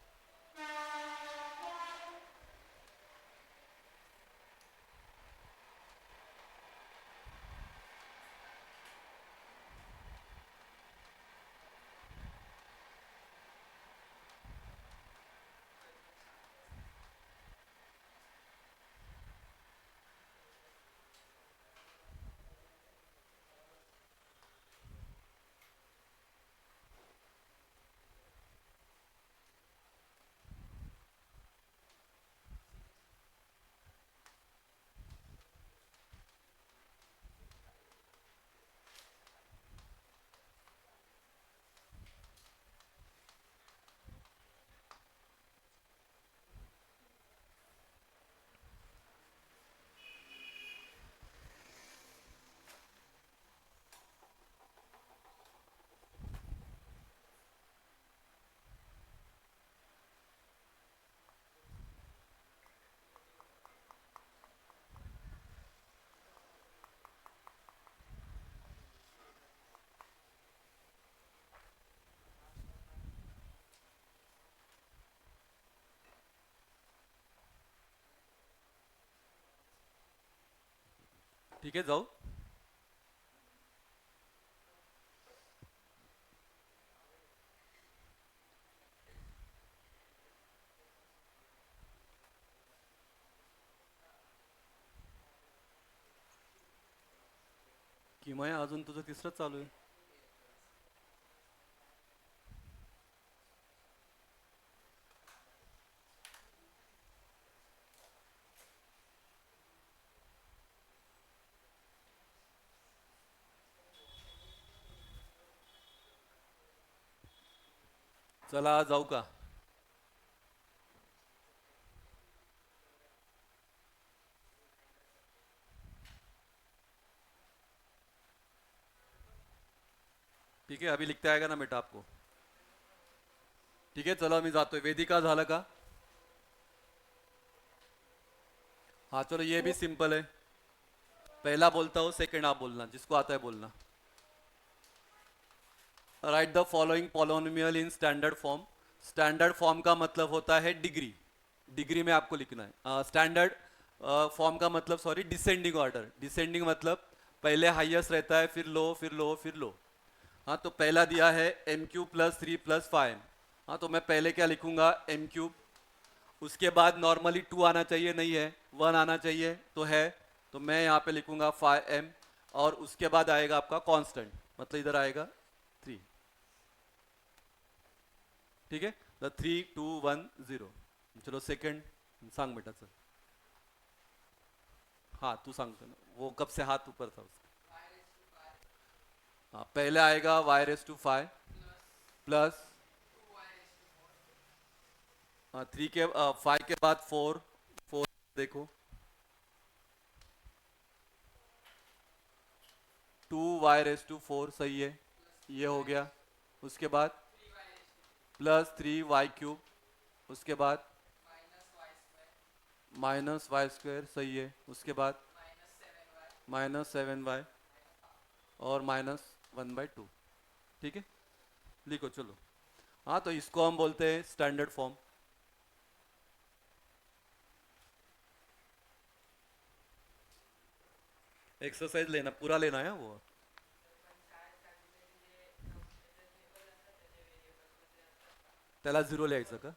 ठीक है, जाऊ? किमया, अजून तुझं तिसरंच चालू आहे। चला जाऊ का? ठीक है, अभी लिखते आएगा ना बेटा आपको। ठीक है, चलो मी जातोय। वेदिका, झालं का? हाँ चलो, ये भी सिंपल है। पहला बोलता हूँ, सेकंड आप बोलना, जिसको आता है बोलना। Right the following polynomial in standard form. Standard form का मतलब होता है डिग्री, डिग्री में आपको लिखना है। स्टैंडर्ड फॉर्म का मतलब, सॉरी, डिसेंडिंग ऑर्डर। डिसेंडिंग मतलब पहले हाईएस्ट रहता है, फिर लो, फिर लो, फिर लो। हाँ, तो पहला दिया है एम क्यूब प्लस 3 + 5। हाँ, तो मैं पहले क्या लिखूंगा, एम क्यूब। उसके बाद नॉर्मली 2 आना चाहिए, नहीं है, 1 आना चाहिए तो है, तो मैं यहाँ पे लिखूंगा 5m। और उसके बाद आएगा आपका कांस्टेंट, मतलब इधर आएगा 3। ठीक है, द 3 2 1 0। चलो सेकंड सांग बेटा सर। हाँ, तू सांगतो ना, वो कब से हाथ ऊपर था उसका। हाँ, पहले आएगा y⁵ प्लस 5 के बाद 4। 4 देखो, 2y⁴ सही है, ये हो गया। उसके बाद +3y³, उसके बाद -y² सही है। उसके बाद -7y और -1/2। ठीक है, लिखो चलो। हाँ, तो इसको हम बोलते हैं स्टैंडर्ड फॉर्म। एक्सरसाइज लेना, पूरा लेना है वो। त्याला 0 लिहायचं का?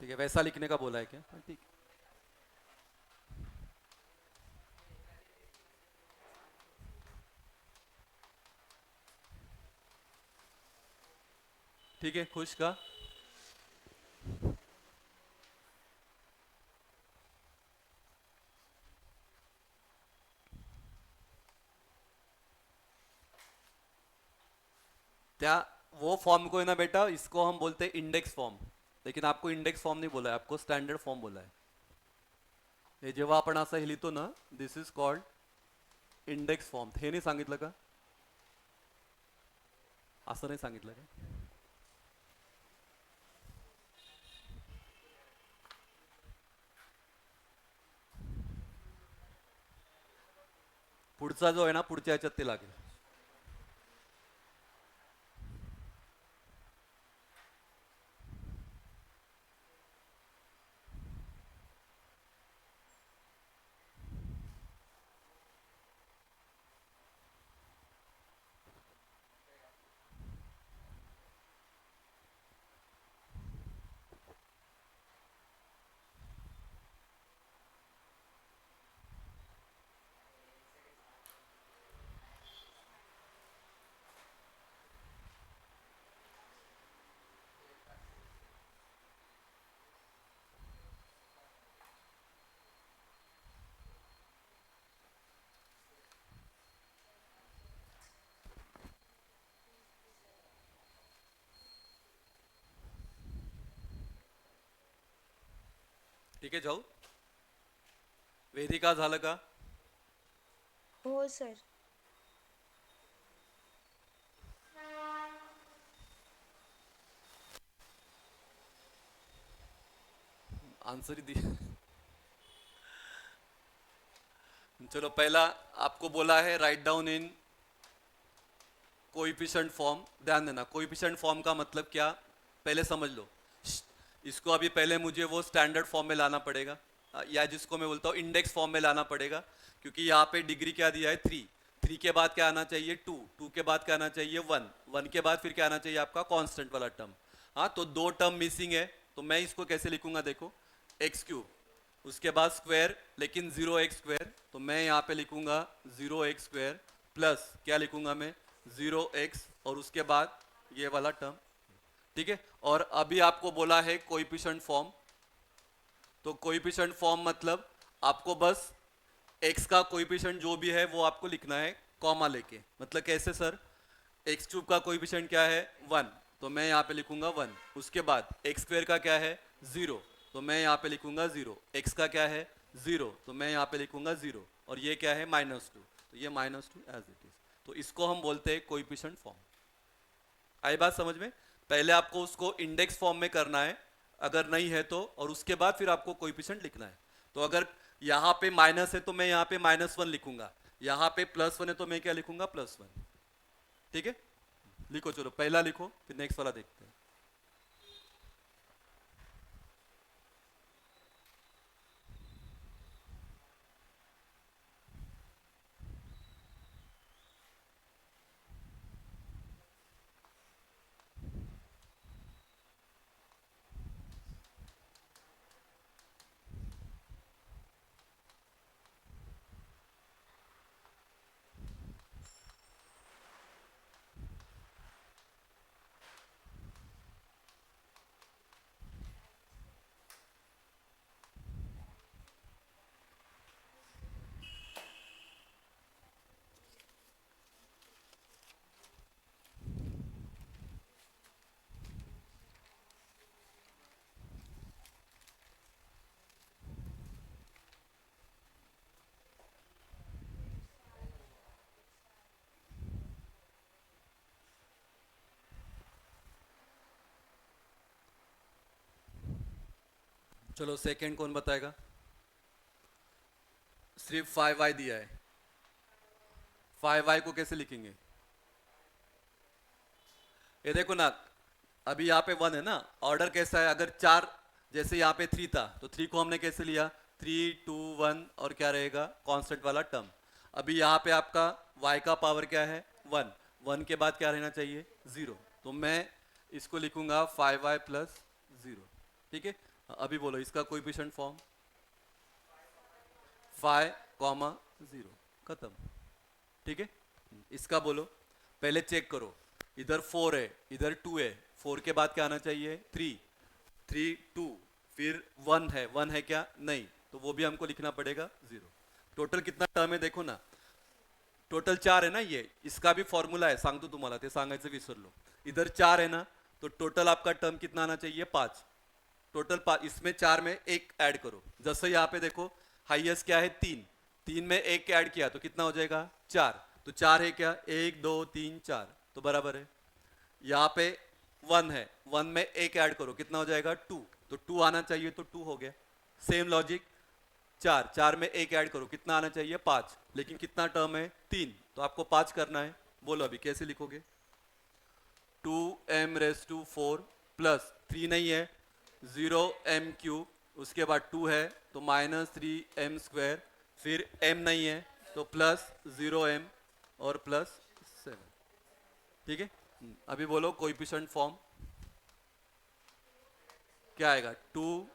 ठीक है, वैसा लिखने का बोला है क्या? हाँ, ठीक। ठीक है, खुश का? क्या, वो फॉर्म को है ना बेटा, इसको हम बोलते हैं इंडेक्स फॉर्म। लेकिन आपको इंडेक्स फॉर्म नहीं बोला है, आपको स्टँडर्ड फॉर्म बोला है। हे जेव्हा आपण असं हे लिहितो ना, this is called index form. हे नाही सांगितलं का? असं नाही सांगितलं का? पुढचा जो आहे ना, पुढच्या ह्याच्यात ते लागेल। ठीक आहे, जाऊ। वेदिका झालं का? हो सर. आंसर ही दी। चलो, पहला आपको बोला है write down in coefficient form. ध्यान देना, कोएफिशिएंट फॉर्म का मतलब क्या, पहले समझ लो। इसको अभी पहले मुझे वो स्टैंडर्ड फॉर्म में लाना पड़ेगा, या जिसको मैं बोलता हूँ इंडेक्स फॉर्म में लाना पड़ेगा। क्योंकि यहाँ पे डिग्री क्या दिया है, 3। 3 के बाद क्या आना चाहिए, 2। 2 के बाद क्या आना चाहिए, 1। 1 के बाद फिर क्या आना चाहिए आपका, कांस्टेंट वाला टर्म। हाँ, तो 2 टर्म मिसिंग है, तो मैं इसको कैसे लिखूंगा, देखो, x³ उसके बाद स्क्वायर, लेकिन 0x², तो मैं यहाँ पे लिखूंगा 0x² प्लस क्या लिखूंगा मैं, 0x, और उसके बाद ये वाला टर्म। ठीक है, और अभी आपको बोला है कोएफिशिएंट फॉर्म। तो कोएफिशिएंट फॉर्म मतलब आपको बस x का कोएफिशिएंट जो भी है वो आपको लिखना है कॉमा लेके। मतलब कैसे सर, x³ का कोएफिशिएंट क्या है, 1, तो मैं यहाँ पे लिखूंगा 1। उसके बाद x² का क्या है, 0, तो मैं यहाँ पे लिखूंगा 0। x का क्या है, 0, तो मैं यहाँ पे लिखूंगा 0। और ये क्या है, -2, तो ये -2 एज इट इज। तो इसको हम बोलते हैं कोएफिशिएंट फॉर्म। आई बात समझ में? पहले आपको उसको इंडेक्स फॉर्म में करना है, अगर नहीं है तो, और उसके बाद फिर आपको कोएफिशिएंट लिखना है। तो अगर यहाँ पे माइनस है तो मैं यहाँ पे -1 लिखूंगा, यहाँ पे +1 है तो मैं क्या लिखूंगा, +1। ठीक है, लिखो, चलो पहला लिखो, फिर नेक्स्ट वाला देखते हैं। चलो सेकंड कौन बताएगा? सिर्फ 5y दिया है, 5y को कैसे लिखेंगे? ये देखो ना, अभी यहाँ पे 1 है ना, ऑर्डर कैसा है? अगर 4, जैसे यहाँ पे 3 था तो 3 को हमने कैसे लिया, 3 2 1, और क्या रहेगा, कांस्टेंट वाला टर्म। अभी यहाँ पे आपका y का पावर क्या है, 1, 1 के बाद क्या रहना चाहिए, 0। तो मैं इसको लिखूंगा 5y + 0। ठीक है, अभी बोलो इसका कोएफिशिएंट फॉर्म, 5, 0, खत्म। ठीक है, इसका बोलो, पहले चेक करो, इधर 4 है, इधर 2 है, 4 के बाद क्या आना चाहिए, 3, 3 2, फिर 1 है, 1 है क्या, नहीं, तो वो भी हमको लिखना पड़ेगा 0। टोटल कितना टर्म है देखो ना, टोटल 4 है ना, ये इसका भी फॉर्म्युला है, सांगतो तुम्हाला, ते सांगायचं विसरलो। इधर 4 है ना, तो टोटल आपका टर्म कितना आना चाहिए, 5। टोटल 5, इसमें 4 में 1 ऐड करो, जैसे यहाँ पे देखो हाईएस्ट क्या है, 3, 3 में 1 ऐड किया तो कितना हो जाएगा, 4। तो 4 है क्या, 1 2 3 4, तो बराबर है। यहाँ पे 1 है, 1 में 1 ऐड करो, कितना हो जाएगा, 2, तो 2 आना चाहिए, तो 2 हो गया। सेम लॉजिक, 4, 4 में 1 ऐड करो, कितना आना चाहिए, 5, लेकिन कितना टर्म है, 3, तो आपको 5 करना है। बोलो अभी कैसे लिखोगे, 2m⁴ प्लस 3 नहीं है, 0m³, उसके बाद 2 है तो -3m², फिर m नहीं है तो +0m और +7। ठीक है, अभी बोलो कोएफिशिएंट फॉर्म क्या आएगा, 2,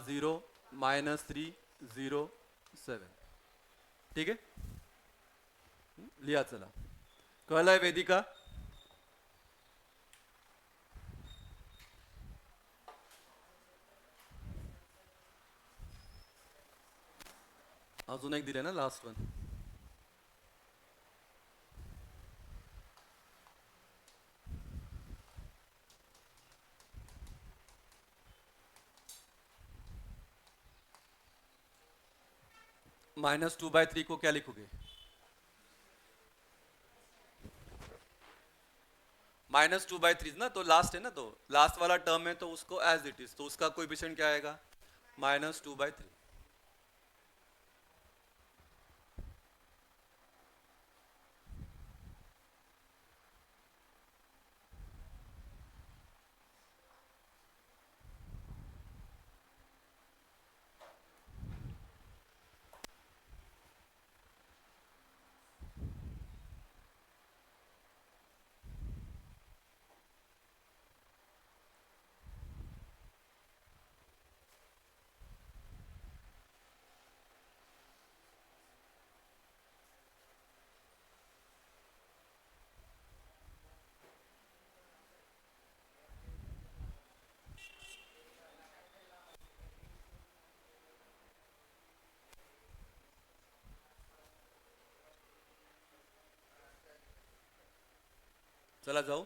0, -3, 0, 7। ठीक है, लिया, चला, कळलंय वेदिका? अजून एक दिले ना, लास्ट वन। -2/3 को क्या लिखोगे, -2/3 ना, तो लास्ट है ना, तो लास्ट वाला टर्म है तो उसको एज इट इज, तो उसका कोएफिशिएंट क्या आएगा, -2/3। चला जाओ,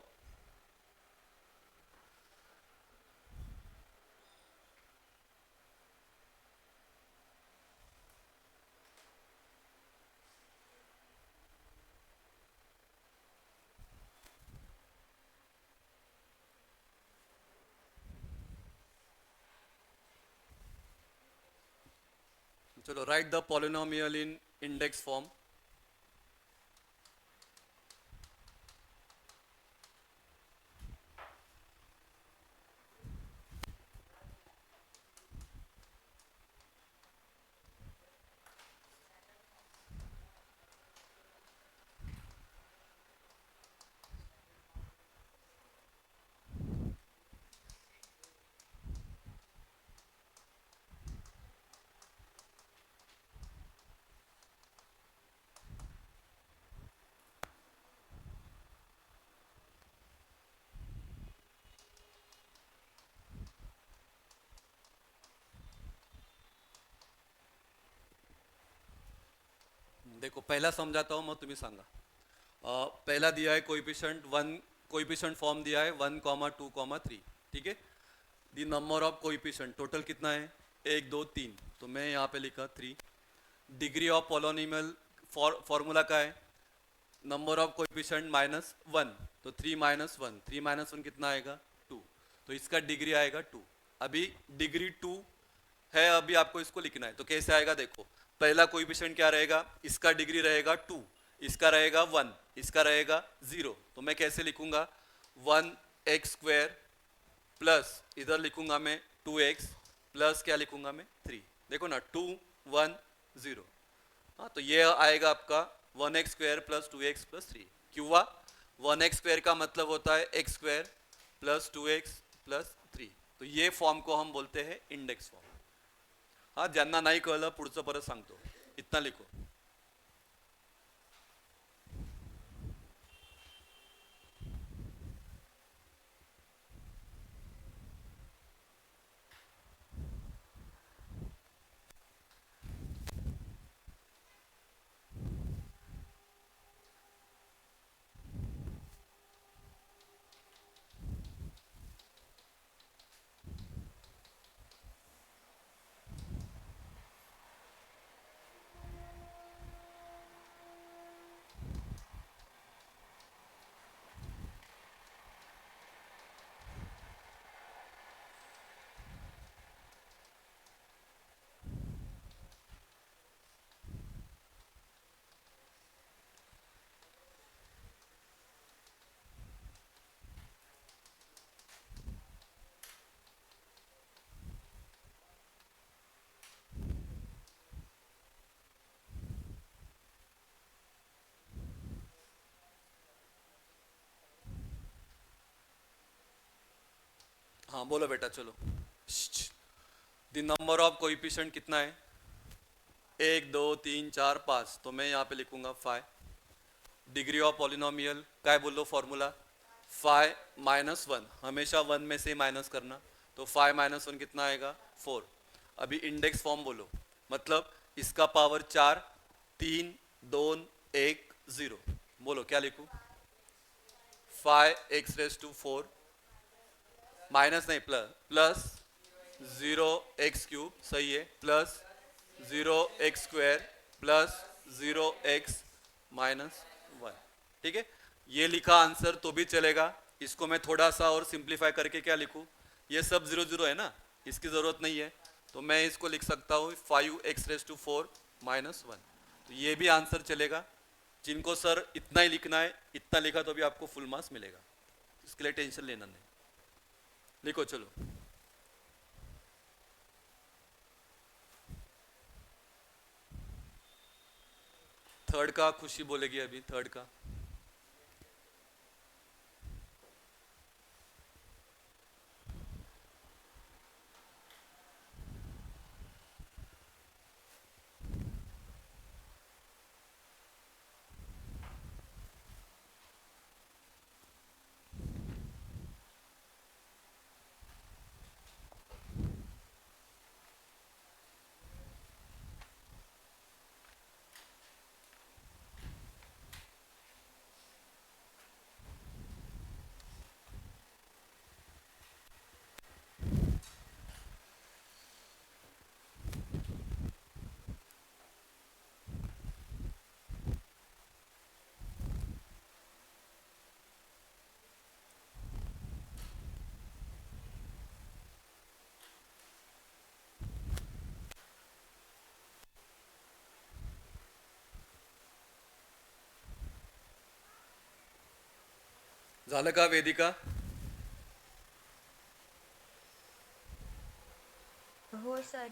चलो right the polynomial in index form. देखो पहिला समजाता हूँ, मग तुम्ही सांगा. पहला दिया है कोइफिशिएंट वन, कोइफिशिएंट फॉर्म दिया है 1,2,3. ठीक है. The number of coefficient total कितना है, 1 2 3, तो मैं यहाँ पे लिखा 3. डिग्री ऑफ पॉलिनोमियल फॉर्मूला का है नंबर ऑफ कोइफिशिएंट -1, तो 3 -1, 3 -1 कितना आएगा 2, तो इसका डिग्री आएगा 2. अभी डिग्री 2 है, अभी आपको इसको लिखना है. तो कैसे आएगा देखो, पहला कोइफिशिएंट क्या रहेगा, इसका डिग्री रहेगा 2, इसका रहेगा 1, इसका रहेगा 0. तो मैं कैसे लिखूंगा, 1x² प्लस इधर लिखूंगा मैं 2x प्लस क्या लिखूंगा मैं 3. देखो ना 2 1 0. हाँ, तो ये आएगा आपका 1x² प्लस 2x प्लस 3. क्यों हुआ, 1x² का मतलब होता है x² प्लस 2x प्लस 3. तो ये फॉर्म को हम बोलते हैं इंडेक्स फॉर्म. हाँ, ज्यांना नाही कळलं पुढचं परत सांगतो, इतना लिखो. हाँ बोलो बेटा, चलो. द नंबर ऑफ कोइफिशिएंट कितना है, 1 2 3 4 5, तो मैं यहाँ पे लिखूंगा 5. डिग्री ऑफ पॉलिनोमियल काय बोलो फॉर्मूला, 5 -1, हमेशा 1 में से माइनस करना, तो 5 -1 कितना आएगा 4. अभी इंडेक्स फॉर्म बोलो, मतलब इसका पावर 4, 3 2 1 0. बोलो क्या लिखूं, 5x⁴ माइनस नहीं प्लस 0x³ सही है, प्लस 0x² प्लस 0x -1. ठीक है, ये लिखा आंसर तो भी चलेगा. इसको मैं थोड़ा सा और सिंप्लीफाई करके क्या लिखूं, ये सब 0 0 है ना, इसकी ज़रूरत नहीं है, तो मैं इसको लिख सकता हूँ 5x⁴ -1. तो ये भी आंसर चलेगा. जिनको सर इतना ही लिखना है, इतना लिखा तो भी आपको फुल मार्क्स मिलेगा, इसके लिए टेंशन लेना नहीं. लिखो चलो. थर्ड का खुशी बोलेगी अभी, थर्ड का. झालं का वेदिका? हो सर.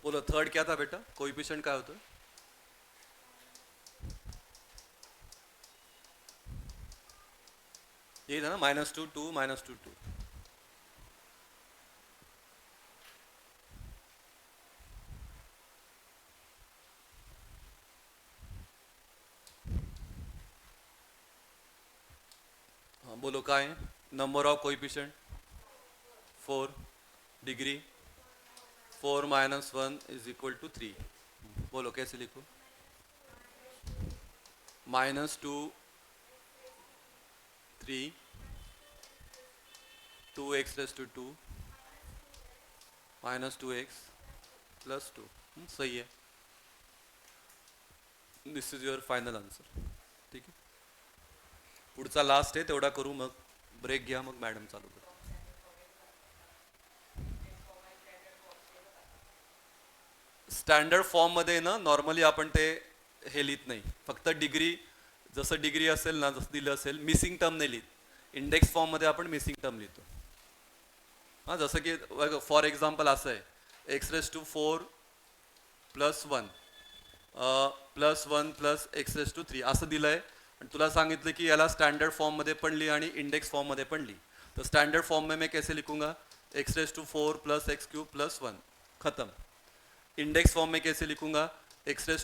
बोलो थर्ड क्या था बेटा, कोइफिशिएंट काय होतं? ये था ना -2 2 -2 2. हाँ बोलो काय आहे? Number of coefficient 4 degree 4 - 1 = 3. बोलो कैसे लिखो? -2 3 2x⁻², -2x +2. सही है. This is your final answer. ठीक आहे. पुढचा लास्ट आहे तेवढा करू, मग ब्रेक घ्या, मग मॅडम चालू करू. स्टँडर्ड फॉर्ममध्ये ना नॉर्मली आपण ते हे लिहित नाही, फक्त डिग्री जसं डिग्री असेल ना, जसं दिलं असेल, मिसिंग टर्म नाही लिहित. इंडेक्स फॉर्ममध्ये आपण मिसिंग टर्म लिहितो. हां, जसं की फॉर एक्झाम्पल असं आहे, x⁻⁴ +1 +1 +x⁻³ असं दिलं आहे, आणि तुला सांगितलं की याला स्टँडर्ड फॉर्ममध्ये पण लिही आणि इंडेक्स फॉर्ममध्ये पण लिही. तर स्टँडर्ड फॉर्म में मैं कैसे लिखूंगा? x⁻⁴ +x³ +1 खत्म. इंडेक्स फॉर्म में कैसे लिखूंगा? x⁻⁴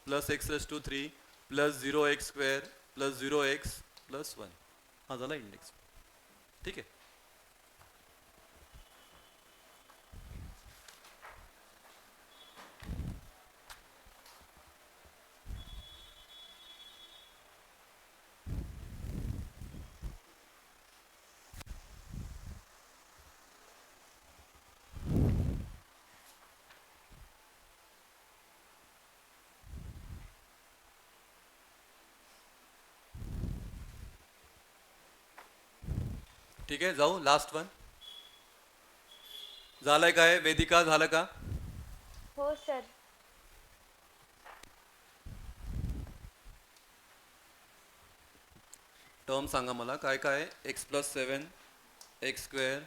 +x⁻³ +0x² +0x +1. हा झाला इंडेक्स. ठीक आहे. ठीक आहे, जाऊ लास्ट वन. झालंय काय वेदिका, झालं का? हो सर. टर्म सांगा मला काय काय. x+7 x²,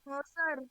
हो सर